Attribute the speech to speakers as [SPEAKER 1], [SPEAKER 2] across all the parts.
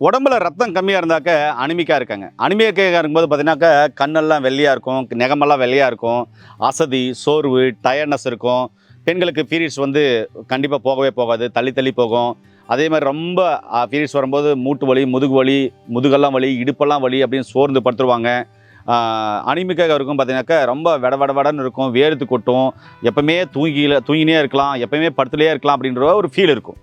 [SPEAKER 1] உடம்புல ரத்தம் கம்மியாக இருந்தாக்க அனிமிக்காக இருக்காங்க. அனிமிக்காக இருக்கும்போது பார்த்தீங்கன்னாக்கா கண்ணெல்லாம் வெள்ளையாக இருக்கும், நெகமெல்லாம் வெள்ளையாக இருக்கும், அசதி, சோர்வு, டயர்ட்னஸ் இருக்கும். பெண்களுக்கு பீரியட்ஸ் வந்து கண்டிப்பாக போகவே போகாது, தள்ளி தள்ளி போகும். அதே மாதிரி ரொம்ப பீரியட்ஸ் வரும்போது மூட்டு வலி, முதுகு வலி, முதுகெல்லாம் வலி, இடுப்பெல்லாம் வலி அப்படின்னு சோர்ந்து படுத்துருவாங்க. அனிமிக்காக இருக்கும் பார்த்தீங்கன்னாக்கா ரொம்ப வடன்னு இருக்கும், வேர்த்து கொட்டும், எப்பவுமே தூங்கினே இருக்கலாம், எப்பவுமே படுத்துலேயே இருக்கலாம் அப்படின்ற ஒரு ஃபீல் இருக்கும்.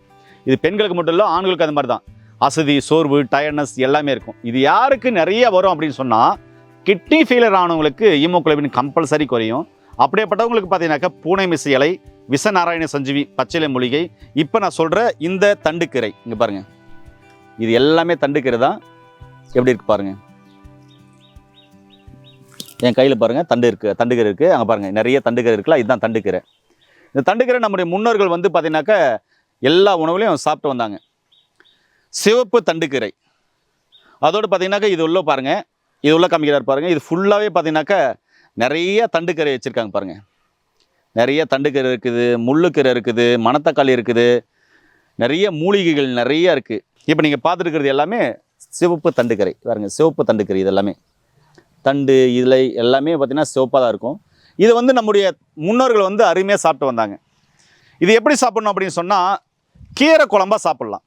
[SPEAKER 1] இது பெண்களுக்கு மட்டும் இல்லை, ஆண்களுக்கு அது மாதிரி தான். அசதி, சோர்வு, டயர்ட்னஸ் எல்லாமே இருக்கும். இது யாருக்கு நிறைய வரும் அப்படின்னு சொன்னால், கிட்னி ஃபெயிலியர் ஆனவங்களுக்கு ஹீமோகுளோபின் கம்பல்சரி குறையும். அப்படியேப்பட்டவங்களுக்கு பார்த்தீங்கன்னாக்கா பூனை மிசை இலை, விஷநாராயண சஞ்சீவி பச்சிலை மூலிகை, இப்போ நான் சொல்கிற இந்த தண்டுக்கீரை இங்கே பாருங்கள், இது எல்லாமே தண்டுக்கீரை தான். எப்படி இருக்குது பாருங்கள், என் கையில் பாருங்கள் தண்டுக்கீரை இருக்குது. அங்கே பாருங்கள் நிறைய தண்டுக்கீரை இருக்குல்ல, இதுதான் தண்டுக்கீரை. இந்த தண்டுக்கீரை நம்முடைய முன்னோர்கள் வந்து பார்த்தீங்கன்னாக்கா எல்லா உணவுலையும் சாப்பிட்டு வந்தாங்க. சிவப்பு தண்டுக்கீரை, அதோடு பார்த்தீங்கன்னாக்கா இது உள்ள பாருங்கள், இது உள்ள காமிக்கிறார் பாருங்கள், இது ஃபுல்லாகவே பார்த்தீங்கன்னாக்கா நிறைய தண்டுக்கீரை வச்சுருக்காங்க பாருங்கள். நிறைய தண்டுக்கீரை இருக்குது, முள்ளுக்கீரை இருக்குது, மணத்தக்காளி இருக்குது, நிறைய மூலிகைகள் நிறைய இருக்குது. இப்போ நீங்கள் பார்த்துருக்கிறது எல்லாமே சிவப்பு தண்டுக்கீரை பாருங்கள். சிவப்பு தண்டுக்கீரை இது எல்லாமே தண்டு இலை எல்லாமே பார்த்திங்கன்னா சிவப்பாக தான் இருக்கும். இது வந்து நம்முடைய முன்னோர்கள் வந்து அருமையாக சாப்பிட்டு வந்தாங்க. இது எப்படி சாப்பிட்ணும் அப்படின்னு சொன்னால், கீரை குழம்பா சாப்பிட்லாம்.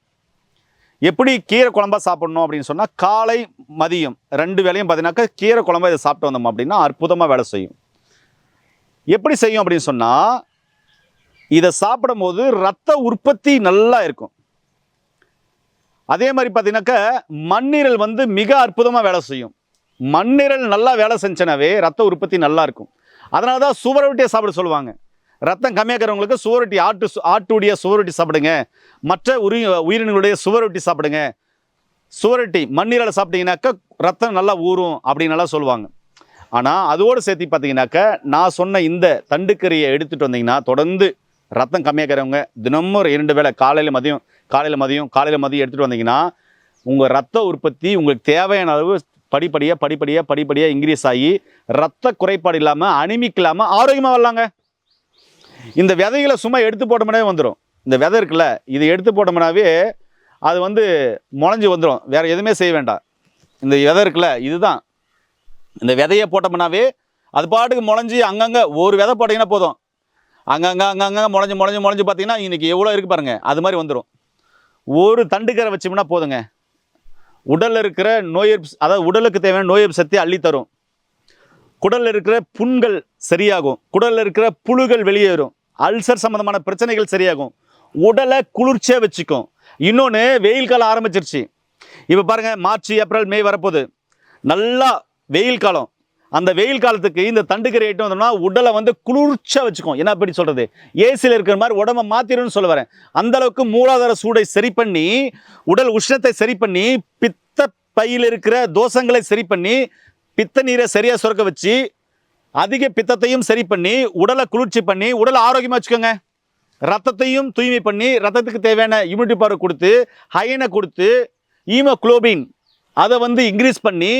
[SPEAKER 1] எப்படி கீரை குழம்பா சாப்பிட்ணும் அப்படின்னு சொன்னால், காலை மதியம் 2 வேளையும் பார்த்தீங்கன்னாக்கா கீரை குழம்பா இதை சாப்பிட்டு வந்தோம் அப்படின்னா அற்புதமாக வேலை செய்யும். எப்படி செய்யும் அப்படின்னு சொன்னால், இதை சாப்பிடும் போது ரத்த உற்பத்தி நல்லா இருக்கும். அதே மாதிரி பார்த்தீங்கன்னாக்கா மண்ணீரல் வந்து மிக அற்புதமாக வேலை செய்யும். மண்ணீரல் நல்லா வேலை செஞ்சனாவே ரத்த உற்பத்தி நல்லா இருக்கும். அதனால தான் சுவரொட்டியை சாப்பிட சொல்லுவாங்க. ரத்தம் கம்மியாக இருக்கிறவங்களுக்கு சுவரொட்டி, ஆட்டுடைய சுவரொட்டி சாப்பிடுங்க, மற்ற உயிரினங்களுடைய சுவரொட்டி சாப்பிடுங்க. சுவரொட்டி மண்ணீரலை சாப்பிட்டீங்கன்னாக்கா ரத்தம் நல்லா ஊறும் அப்படின்னு நல்லா சொல்லுவாங்க. ஆனால் அதோடு சேர்த்து பார்த்தீங்கன்னாக்கா நான் சொன்ன இந்த தண்டுக்கீரையை எடுத்துகிட்டு வந்தீங்கன்னா தொடர்ந்து ரத்தம் கம்மியாக இருக்கிறவங்க தினமும் 2 வேளை காலையில் மதியம் எடுத்துகிட்டு வந்தீங்கன்னா உங்கள் ரத்த உற்பத்தி உங்களுக்கு தேவையான அளவு படிப்படியாக இன்க்ரீஸ் ஆகி ரத்த குறைபாடு இல்லாமல், அனிமிக் இல்லாமல் ஆரோக்கியமாக வரலாங்க. இந்த விதைகளை சும்மா எடுத்து போட்டோம்னாவே வந்துடும். இந்த விதை இருக்குல்ல, இது எடுத்து போட்டோம்னாவே அது வந்து முளைஞ்சி வந்துடும். வேறு எதுவுமே செய்ய வேண்டாம். இந்த விதை இருக்குல்ல, இதுதான் இந்த விதையை போட்டோம்னாவே அது பாட்டுக்கு முளைஞ்சி அங்கங்கே ஒரு விதை போட்டிங்கன்னா போதும், அங்கங்கே முளைஞ்சி பார்த்தீங்கன்னா இன்றைக்கி எவ்வளோ இருக்குது பாருங்கள், அது மாதிரி வந்துடும். ஒரு தண்டுக்கீரை வச்சோம்னா போதுங்க, உடலில் இருக்கிற நோய் எதிர்ப்பு, அதாவது உடலுக்கு தேவையான நோய் எதிர்ப்பு சக்தியை அள்ளித்தரும். குடலில் இருக்கிற புண்கள் சரியாகும், குடலில் இருக்கிற புழுகள் வெளியேறும், அல்சர் சம்மந்தமான பிரச்சனைகள் சரியாகும், உடலை குளிர்ச்சியாக வச்சுக்கும். இன்னொன்று, வெயில் காலம் ஆரம்பிச்சிருச்சு. இப்போ பாருங்கள், மார்ச், ஏப்ரல், மே வரப்போகுது, நல்லா வெயில் காலம். அந்த வெயில் காலத்துக்கு இந்த தண்டுக்கீரை ஐட்டம் வந்தோம்னா உடலை வந்து குளிர்ச்சியாக வச்சுக்கும். என்ன அப்படி சொல்கிறது, ஏசியில் இருக்கிற மாதிரி உடம்பை மாற்றிடும்னு சொல்ல வரேன். அந்தளவுக்கு மூலாதார சூடை சரி பண்ணி, உடல் உஷ்ணத்தை சரி பண்ணி, பித்த பையில் இருக்கிற தோஷங்களை சரி பண்ணி, பித்த நீரை சரியாக சுரக்க வச்சு, அதிக பித்தத்தையும் சரி பண்ணி, உடலை குளிர்ச்சி பண்ணி, உடலை ஆரோக்கியமாக வச்சுக்கோங்க. ரத்தத்தையும் தூய்மை பண்ணி, ரத்தத்துக்கு தேவையான இம்யூனிட்டி பவர் கொடுத்து, அயனை கொடுத்து, ஹீமோகுளோபின் அதை வந்து இன்க்ரீஸ் பண்ணி,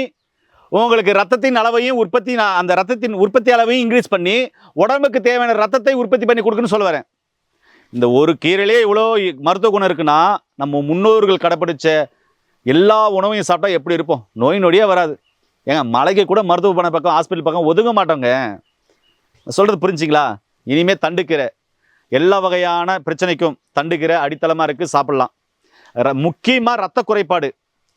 [SPEAKER 1] உங்களுக்கு ரத்தத்தின் அளவையும் அந்த ரத்தத்தின் உற்பத்தி அளவையும் இன்க்ரீஸ் பண்ணி, உடம்புக்கு தேவையான ரத்தத்தை உற்பத்தி பண்ணி கொடுக்குன்னு சொல்ல வரேன். இந்த ஒரு கீரையிலே இவ்வளோ மருத்துவ குணம் இருக்குன்னா, நம்ம முன்னோர்கள் கடைப்பிடிச்ச எல்லா உணவையும் சாப்பிட்டா எப்படி இருப்போம், நோய் நொடியே வராது. ஏங்க, மலைக்கு கூட மருத்துவ பக்கம் ஹாஸ்பிட்டல் பக்கம் ஒதுங்க மாட்டோங்க. சொல்கிறது புரிஞ்சிங்களா? இனிமேல் தண்டுக்கீரை எல்லா வகையான பிரச்சனைக்கும் தண்டுக்கீரை அடித்தளமாக இருக்குது, சாப்பிட்லாம். முக்கியமாக ரத்த குறைபாடு,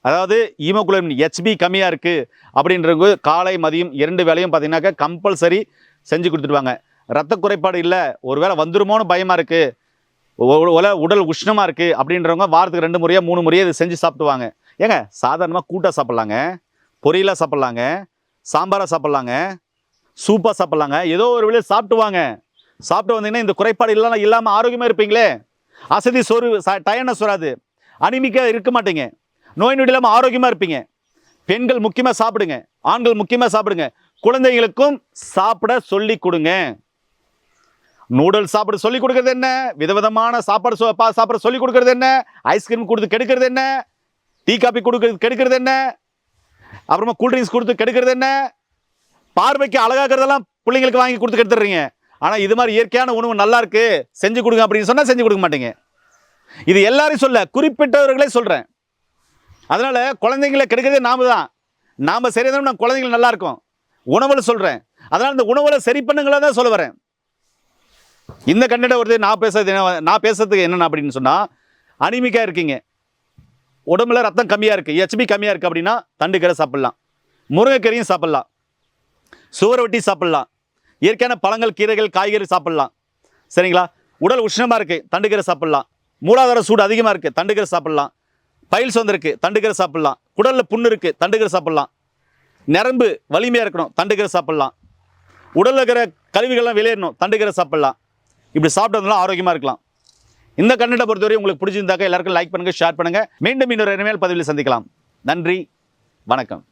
[SPEAKER 1] அதாவது ஹீமோகுளோபின் HB கம்மியாக இருக்குது அப்படின்றவங்க காலை மதியம் 2 வேளையும் பார்த்தீங்கன்னாக்கா கம்பல்சரி செஞ்சு கொடுத்துடுவாங்க. ரத்த குறைபாடு இல்லை, ஒரு வேளை வந்துருமோன்னு பயமாக இருக்குது, உடல் உஷ்ணமாக இருக்குது அப்படின்றவங்க வாரத்துக்கு 2 முறையோ 3 முறையோ இதை செஞ்சு சாப்பிடுவாங்க. ஏங்க, சாதாரணமாக கூட்டாக சாப்பிட்லாங்க, பொரியலாக சாப்பிட்லாங்க, சாம்பாராக சாப்பிட்லாங்க, சூப்பாக சாப்பிட்லாங்க, ஏதோ ஒரு வேளையை சாப்பிட்டுவாங்க. சாப்பிட்டு வந்தீங்கன்னா இந்த குறைபாடு இல்லாமல் ஆரோக்கியமாக இருப்பீங்களே. அசதி, சோர்வு, டயர்ட்னஸ் வராது, அனிமிக்காக இருக்க மாட்டீங்க, நோய் நொடி இல்லாமல் ஆரோக்கியமாக இருப்பீங்க. பெண்கள் முக்கியமாக சாப்பிடுங்க, ஆண்கள் முக்கியமாக சாப்பிடுங்க. குழந்தைகளுக்கும் சாப்பிட சொல்லி கொடுங்க. நூடுல்ஸ் சாப்பிட சொல்லி கொடுக்கறது என்ன, விதவிதமான சாப்பாடு சாப்பிட சொல்லி கொடுக்கறது என்ன, ஐஸ்கிரீம் கொடுத்து கெடுக்கிறது என்ன, டீ காபி கொடுக்கறது கெடுக்கிறது என்ன, அப்புறமா கூல்ட்ரிங்க்ஸ் கொடுத்து கெடுக்கிறது என்ன, பார்வைக்கு அழகாக்கிறதெல்லாம் பிள்ளைங்களுக்கு வாங்கி கொடுத்து கெடுத்துடுறீங்க. ஆனால் இது மாதிரி இயற்கையான உணவு நல்லா இருக்கு செஞ்சு கொடுங்க அப்படின்னு சொன்னால் செஞ்சு கொடுக்க மாட்டீங்க. இது எல்லாரையும் சொல்ல, குறிப்பிட்டவர்களே சொல்கிறேன். அதனால் குழந்தைங்களை கெடுக்கிறதே நாம தான். நாம் சரியாக நம்ம குழந்தைகள் நல்லா இருக்கும். உணவில் சொல்கிறேன். அதனால் இந்த உணவில் சரி பண்ணுங்களா தான் சொல்ல வரேன். இந்த கண்டென்ட் வருது. நான் பேசுறதுக்கு என்னென்ன அப்படின்னு சொன்னால், அனிமிக்காக இருக்கீங்க, உடம்புல ரத்தம் கம்மியாக இருக்குது, ஹெச்பி கம்மியாக இருக்குது அப்படின்னா தண்டுக்கீரை சாப்பிட்லாம். முருங்கைக்கீரையும் சாப்பிட்லாம். சுவரொட்டி சாப்பிட்லாம். இயற்கையான பழங்கள், கீரைகள், காய்கறி சாப்பிட்லாம். சரிங்களா? உடல் உஷ்ணமாக இருக்குது, தண்டுக்கீரை சாப்பிட்லாம். மூலாதார சூடு அதிகமாக இருக்குது, தண்டுக்கீரை சாப்பிட்லாம். பைல்ஸ் வந்திருக்கு, தண்டுக்கீரை சாப்பிட்லாம். குடலில் புண்ணு இருக்குது, தண்டுக்கீரை சாப்பிட்லாம். நரம்பு வலிமையாக இருக்கணும், தண்டுக்கீரை சாப்பிட்லாம். உடலில் இருக்கிற கழிவுகள்லாம் வெளியேறணும், தண்டுக்கீரை சாப்பிட்லாம். இப்படி சாப்பிட்டதுனால ஆரோக்கியமாக இருக்கலாம். இந்த கண்டென்ட்டை பொறுத்தவரை உங்களுக்கு பிடிச்சிருந்தாக்க எல்லாருக்கும் லைக் பண்ணுங்கள், ஷேர் பண்ணுங்கள். மீண்டும் இன்னொரு இனிமேல் பதிவில் சந்திக்கலாம். நன்றி, வணக்கம்.